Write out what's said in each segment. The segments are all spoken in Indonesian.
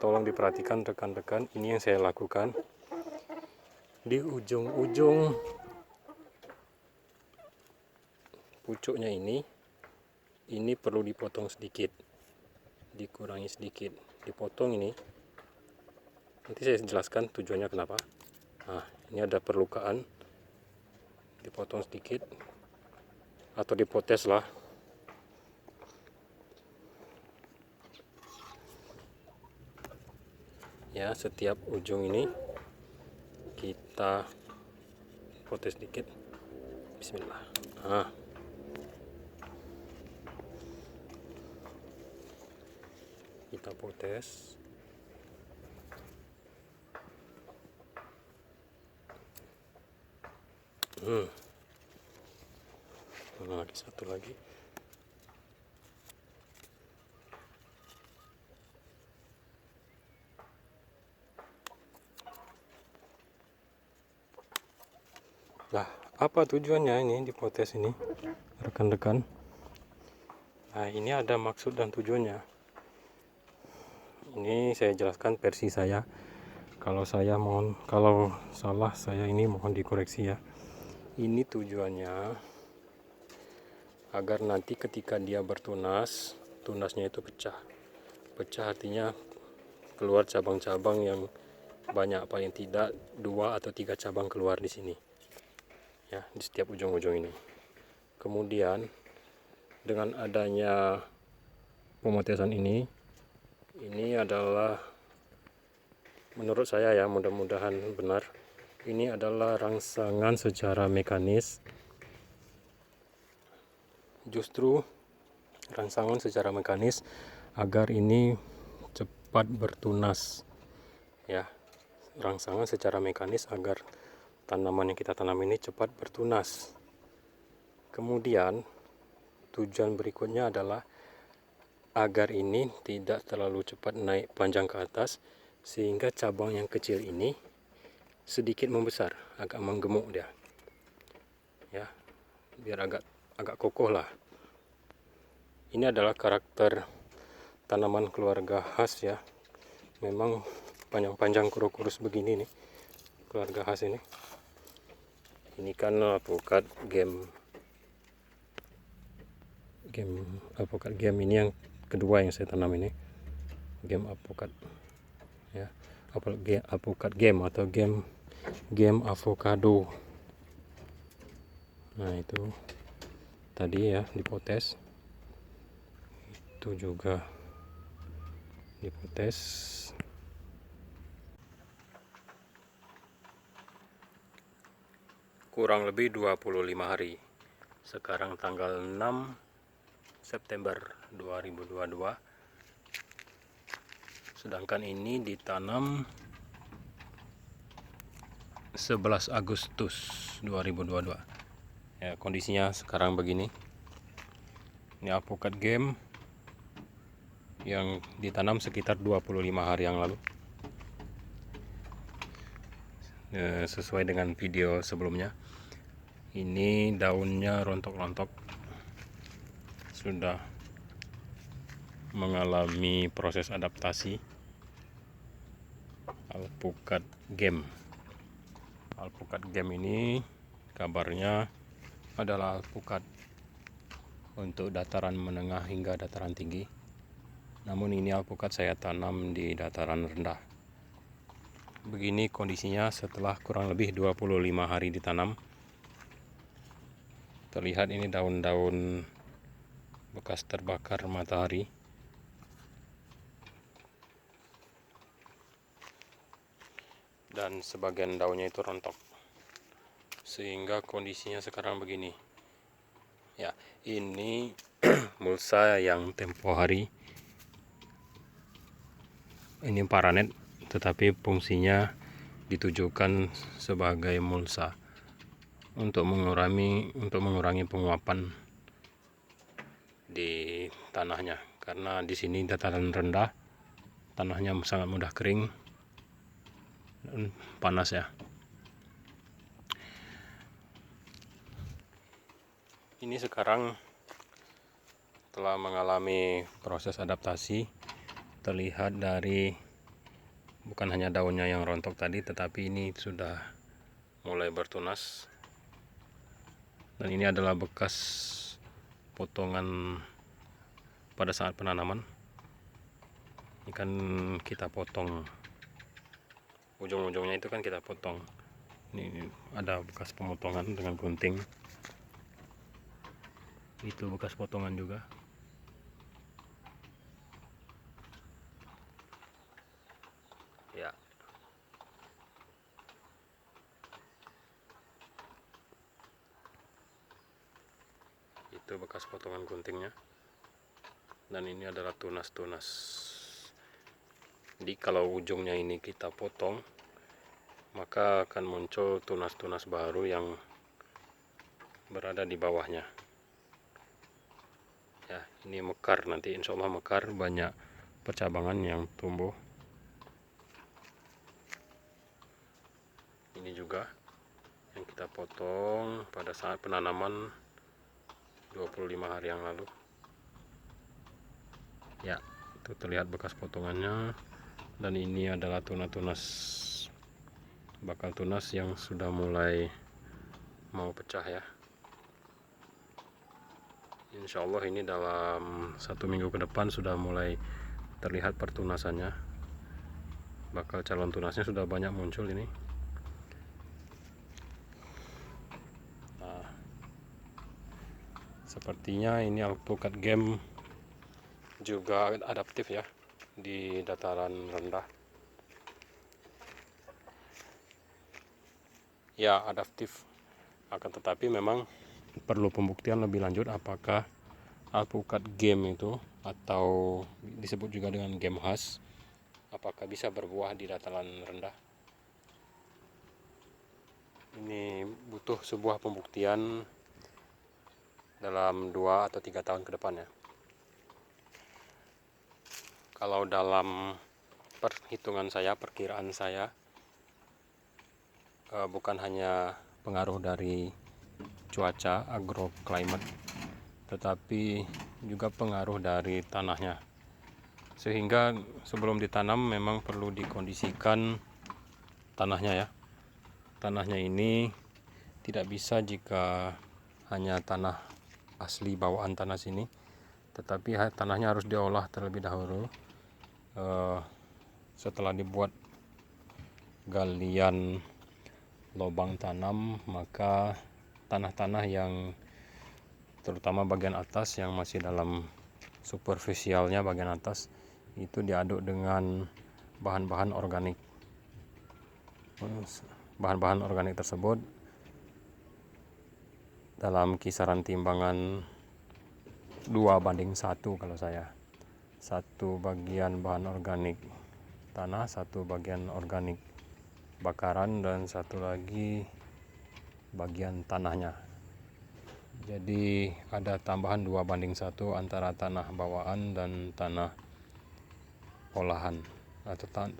tolong diperhatikan rekan-rekan, ini yang saya lakukan. Di ujung-ujung pucuknya ini perlu dipotong sedikit, dikurangi sedikit, dipotong ini. Nanti saya jelaskan tujuannya kenapa. Nah, ini ada perlukaan, dipotong sedikit atau dipotes lah. Ya, setiap ujung ini kita potes sedikit. Bismillah. Nah, kita potes. Lagi satu lagi. Nah, apa tujuannya ini dipotes ini, rekan-rekan? Nah, ini ada maksud dan tujuannya. Ini saya jelaskan versi saya. Kalau salah saya ini mohon dikoreksi ya. Ini tujuannya agar nanti ketika dia bertunas, tunasnya itu pecah. Pecah artinya keluar cabang-cabang yang banyak, paling tidak 2 atau 3 cabang keluar di sini. Ya, di setiap ujung-ujung ini. Kemudian dengan adanya pemotesan ini adalah, menurut saya ya, mudah-mudahan benar, ini adalah rangsangan secara mekanis. Justru rangsangan secara mekanis agar ini cepat bertunas ya, rangsangan secara mekanis agar tanaman yang kita tanam ini cepat bertunas. Kemudian tujuan berikutnya adalah agar ini tidak terlalu cepat naik panjang ke atas, sehingga cabang yang kecil ini sedikit membesar, agak menggemuk dia ya, biar agak kokoh lah. Ini adalah karakter tanaman keluarga khas ya, memang panjang-panjang kurus-kurus begini nih, keluarga khas ini. Ini kan alpukat game alpukat game ini yang kedua yang saya tanam ini, game alpukat ya, alpukat game atau game avocado. Nah, itu tadi ya dipotes, itu juga dipotes. Kurang lebih 25 hari. Sekarang tanggal 6 September 2022. Sedangkan ini ditanam 11 Agustus 2022. Ya, kondisinya sekarang begini. Ini alpukat game yang ditanam sekitar 25 hari yang lalu. Sesuai dengan video sebelumnya. Ini daunnya rontok-rontok, sudah mengalami proses adaptasi. Alpukat game ini kabarnya adalah alpukat untuk dataran menengah hingga dataran tinggi. Namun ini alpukat saya tanam di dataran rendah. Begini kondisinya setelah kurang lebih 25 hari ditanam. Terlihat ini daun-daun bekas terbakar matahari. Dan sebagian daunnya itu rontok. Sehingga kondisinya sekarang begini. Ya, ini mulsa yang tempo hari. Ini paranet, tetapi fungsinya ditujukan sebagai mulsa untuk mengurangi penguapan di tanahnya, karena di sini dataran rendah, tanahnya sangat mudah kering dan panas ya. Ini sekarang telah mengalami proses adaptasi, terlihat dari bukan hanya daunnya yang rontok tadi, tetapi ini sudah mulai bertunas. Dan ini adalah bekas potongan pada saat penanaman. Ini kan kita potong ujung-ujungnya, itu kan kita potong. Ini ada bekas pemotongan dengan gunting. Itu bekas potongan juga. Ya. Itu bekas potongan guntingnya. Dan ini adalah tunas-tunas. Jadi kalau ujungnya ini kita potong, maka akan muncul tunas-tunas baru yang berada di bawahnya. Ya, ini mekar, nanti insya Allah mekar, banyak percabangan yang tumbuh. Ini juga yang kita potong pada saat penanaman 25 hari yang lalu. Ya, itu terlihat bekas potongannya. Dan ini adalah tunas-tunas, bakal tunas yang sudah mulai mau pecah ya. Insya Allah ini dalam 1 minggu ke depan sudah mulai terlihat pertunasannya. Bakal calon tunasnya sudah banyak muncul ini. Nah, sepertinya ini alpukat game juga adaptif ya di dataran rendah. Ya, adaptif. Akan tetapi memang perlu pembuktian lebih lanjut apakah alpukat game itu, atau disebut juga dengan game khas, apakah bisa berbuah di dataran rendah. Ini butuh sebuah pembuktian dalam 2 atau 3 tahun ke depan ya. Kalau dalam perhitungan saya, perkiraan saya, bukan hanya pengaruh dari cuaca, agroclimate, tetapi juga pengaruh dari tanahnya. Sehingga sebelum ditanam memang perlu dikondisikan tanahnya ya. Tanahnya ini tidak bisa jika hanya tanah asli bawaan tanah sini, tetapi tanahnya harus diolah terlebih dahulu. Setelah dibuat galian lubang tanam, maka tanah-tanah yang terutama bagian atas yang masih dalam superficialnya bagian atas itu diaduk dengan bahan-bahan organik. Bahan-bahan organik tersebut dalam kisaran timbangan 2:1 kalau saya. 1 bagian bahan organik tanah, 1 bagian organik bakaran, dan 1 lagi bagian tanahnya. Jadi ada tambahan 2:1 antara tanah bawaan dan tanah olahan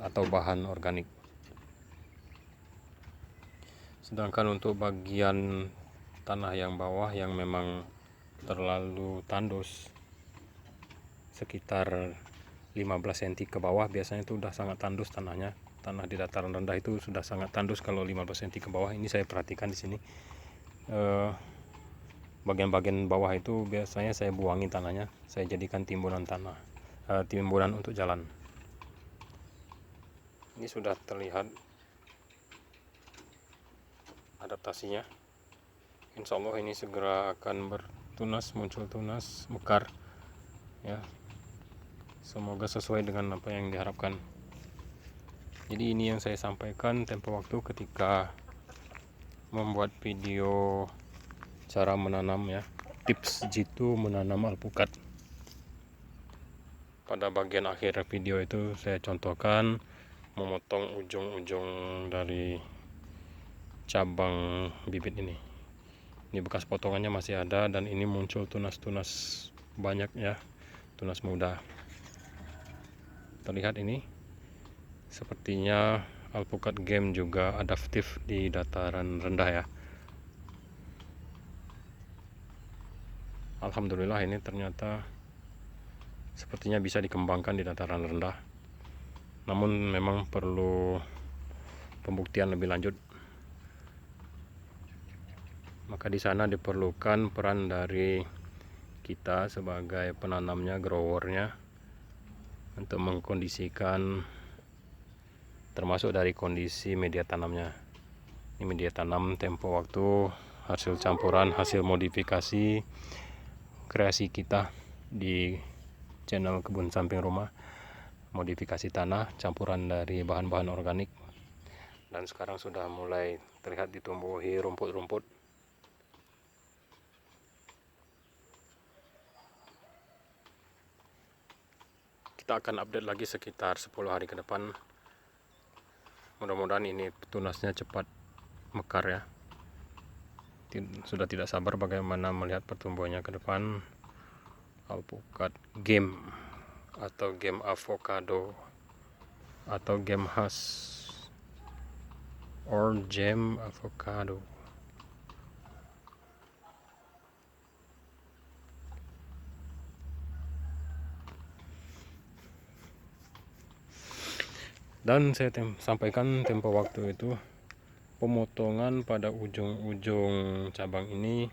atau bahan organik. Sedangkan untuk bagian tanah yang bawah yang memang terlalu tandus, sekitar 15 cm ke bawah, biasanya itu sudah sangat tandus tanahnya. Tanah di dataran rendah itu sudah sangat tandus kalau 15 cm ke bawah. Ini saya perhatikan di sini. Bagian-bagian bawah itu biasanya saya buangi tanahnya, saya jadikan timbunan tanah, timbunan untuk jalan. Ini sudah terlihat adaptasinya. Insya Allah ini segera akan bertunas, muncul tunas, mekar ya. Semoga sesuai dengan apa yang diharapkan. Jadi ini yang saya sampaikan tempo waktu ketika membuat video cara menanam ya, tips jitu menanam alpukat. Pada bagian akhir video itu saya contohkan memotong ujung-ujung dari cabang bibit ini. Ini bekas potongannya masih ada, dan ini muncul tunas-tunas banyak ya, tunas muda. Terlihat ini, sepertinya alpukat game juga adaptif di dataran rendah ya. Alhamdulillah ini ternyata sepertinya bisa dikembangkan di dataran rendah. namun memang perlu pembuktian lebih lanjut. Maka di sana diperlukan peran dari kita sebagai penanamnya, growernya, untuk mengkondisikan, termasuk dari kondisi media tanamnya. Ini media tanam tempo waktu, hasil campuran, hasil modifikasi kreasi kita di channel Kebun Samping Rumah. Modifikasi tanah, campuran dari bahan-bahan organik, dan sekarang sudah mulai terlihat ditumbuhi rumput-rumput. Kita akan update lagi sekitar 10 hari ke depan. Mudah-mudahan ini tunasnya cepat mekar ya. Sudah tidak sabar bagaimana melihat pertumbuhannya ke depan. Alpukat game atau game avocado atau game khas or jam avocado. Dan saya sampaikan tempo waktu itu, pemotongan pada ujung-ujung cabang ini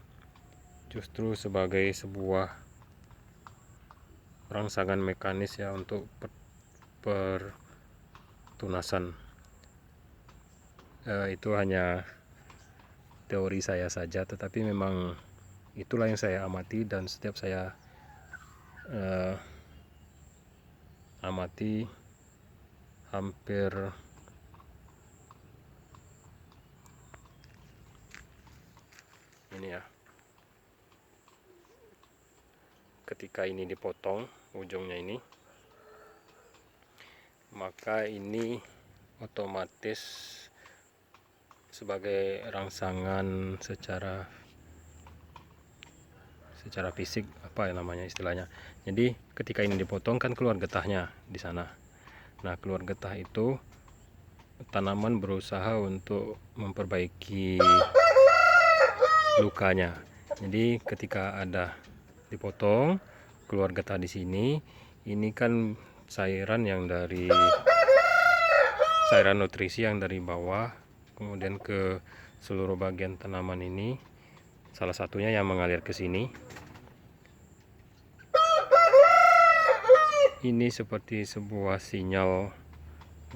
justru sebagai sebuah rangsangan mekanis ya untuk pertunasan. Itu hanya teori saya saja, tetapi memang itulah yang saya amati, dan setiap saya amati hampir ini ya, ketika ini dipotong ujungnya ini, maka ini otomatis sebagai rangsangan secara fisik, apa namanya istilahnya. Jadi ketika ini dipotong kan keluar getahnya di sana. Nah, keluar getah itu tanaman berusaha untuk memperbaiki lukanya. Jadi ketika ada dipotong, keluar getah di sini, ini kan cairan nutrisi yang dari bawah kemudian ke seluruh bagian tanaman ini. Salah satunya yang mengalir ke sini. Ini seperti sebuah sinyal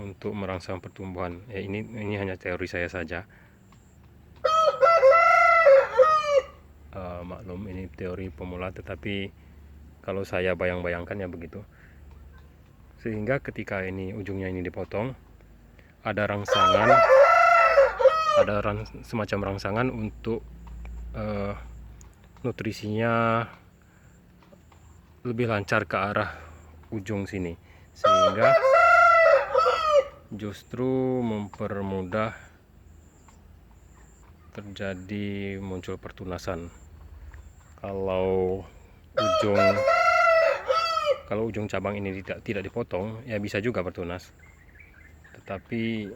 untuk merangsang pertumbuhan. Ini hanya teori saya saja. Maklum ini teori pemula, tetapi kalau saya bayang-bayangkan ya begitu. Sehingga ketika ini ujungnya ini dipotong, ada rangsangan, semacam rangsangan untuk nutrisinya lebih lancar ke arah ujung sini, sehingga justru mempermudah terjadi muncul pertunasan. Kalau ujung cabang ini tidak dipotong, ya bisa juga bertunas, tetapi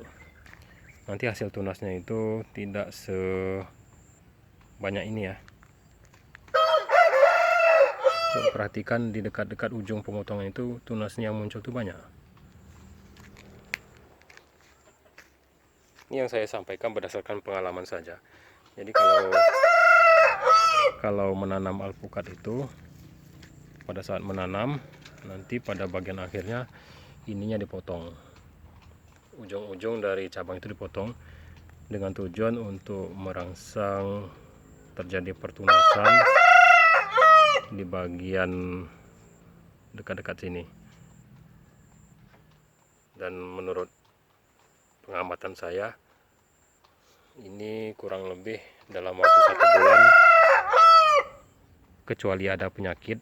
nanti hasil tunasnya itu tidak sebanyak ini ya. So, perhatikan di dekat-dekat ujung pemotongan itu tunasnya yang muncul tuh banyak. Ini yang saya sampaikan berdasarkan pengalaman saja. Jadi kalau menanam alpukat itu, pada saat menanam nanti pada bagian akhirnya ininya dipotong, ujung-ujung dari cabang itu dipotong dengan tujuan untuk merangsang terjadi pertunasan di bagian dekat-dekat sini. Dan menurut pengamatan saya, ini kurang lebih dalam waktu 1 bulan, kecuali ada penyakit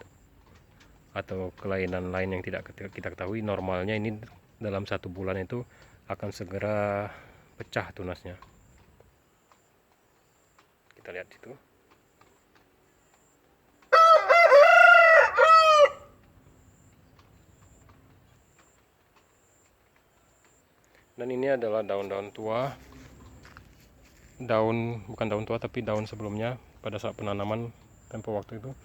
atau kelainan lain yang tidak kita ketahui, normalnya ini dalam 1 bulan itu akan segera pecah tunasnya. Kita lihat itu. Dan ini adalah daun-daun tua, bukan daun tua tapi daun sebelumnya pada saat penanaman tempo waktu itu.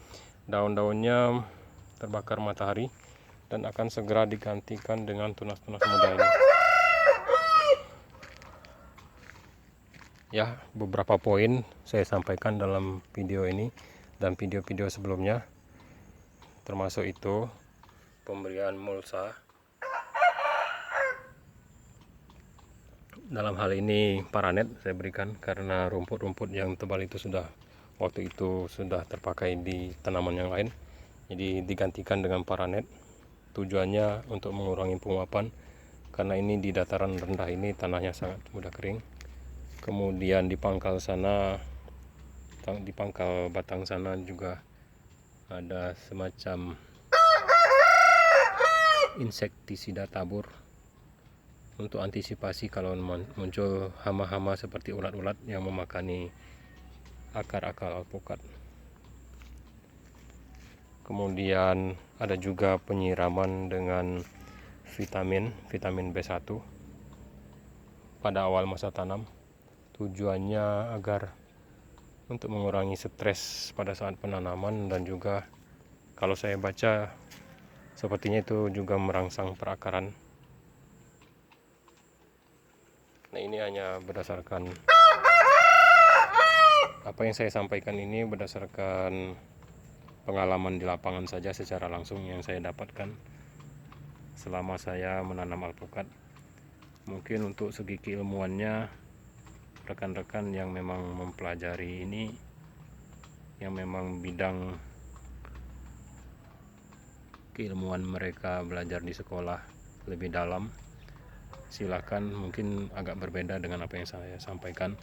Daun-daunnya terbakar matahari dan akan segera digantikan dengan tunas-tunas muda ini. Ya, beberapa poin saya sampaikan dalam video ini dan video-video sebelumnya, termasuk itu pemberian mulsa. Dalam hal ini paranet saya berikan karena rumput-rumput yang tebal itu waktu itu sudah terpakai di tanaman yang lain, jadi digantikan dengan paranet. Tujuannya untuk mengurangi penguapan karena ini di dataran rendah ini tanahnya sangat mudah kering. Kemudian di pangkal batang sana juga ada semacam insektisida tabur untuk antisipasi kalau muncul hama-hama seperti ulat-ulat yang memakani akar-akar alpukat. Kemudian ada juga penyiraman dengan vitamin B1 pada awal masa tanam. Tujuannya agar untuk mengurangi stres pada saat penanaman, dan juga kalau saya baca sepertinya itu juga merangsang perakaran. Nah, ini hanya berdasarkan apa yang saya sampaikan, ini berdasarkan pengalaman di lapangan saja secara langsung yang saya dapatkan selama saya menanam alpukat. Mungkin untuk segi keilmuannya, rekan-rekan yang memang mempelajari ini, yang memang bidang keilmuan mereka belajar di sekolah lebih dalam, silakan. Mungkin agak berbeda dengan apa yang saya sampaikan.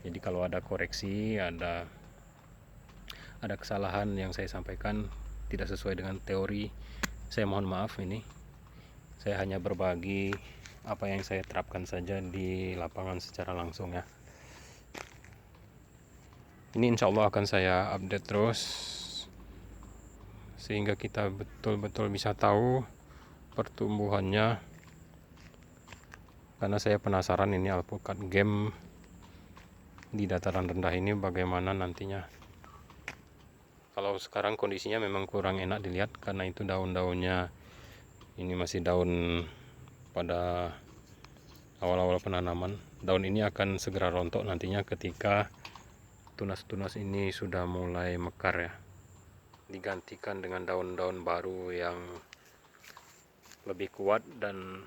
Jadi kalau ada koreksi, ada kesalahan yang saya sampaikan tidak sesuai dengan teori, saya mohon maaf. Ini saya hanya berbagi apa yang saya terapkan saja di lapangan secara langsung ya. Ini insya Allah akan saya update terus sehingga kita betul-betul bisa tahu pertumbuhannya, karena saya penasaran ini alpukat game di dataran rendah ini bagaimana nantinya. Kalau sekarang kondisinya memang kurang enak dilihat karena itu daun-daunnya ini masih daun pada awal-awal penanaman. Daun ini akan segera rontok nantinya ketika tunas-tunas ini sudah mulai mekar ya, digantikan dengan daun-daun baru yang lebih kuat dan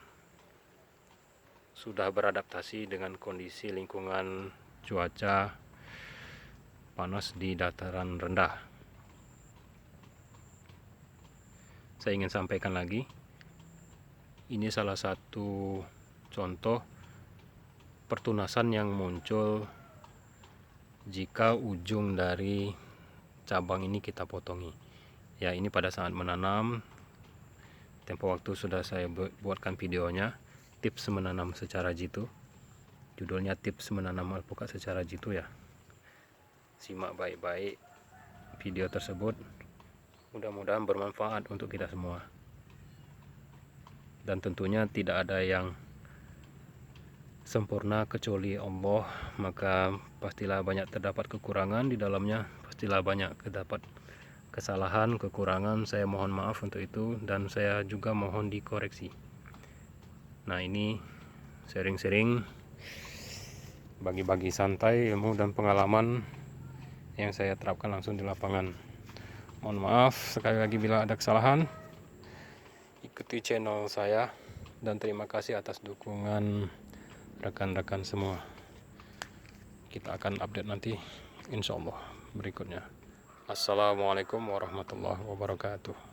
sudah beradaptasi dengan kondisi lingkungan cuaca panas di dataran rendah. Saya ingin sampaikan lagi, ini salah satu contoh pertunasan yang muncul jika ujung dari cabang ini kita potongi. Ya, ini pada saat menanam, tempo waktu sudah saya buatkan videonya, tips menanam secara jitu. Judulnya tips menanam alpukat secara jitu ya. Simak baik-baik video tersebut. Mudah-mudahan bermanfaat untuk kita semua. Dan tentunya tidak ada yang sempurna kecuali Allah, maka pastilah banyak terdapat kekurangan di dalamnya, pastilah banyak terdapat kesalahan, kekurangan. Saya mohon maaf untuk itu dan saya juga mohon dikoreksi. Nah, ini sharing-sharing, bagi-bagi santai ilmu dan pengalaman yang saya terapkan langsung di lapangan. Mohon maaf sekali lagi bila ada kesalahan. Ikuti channel saya dan terima kasih atas dukungan rekan-rekan semua. Kita akan update nanti insya Allah berikutnya. Assalamualaikum warahmatullahi wabarakatuh.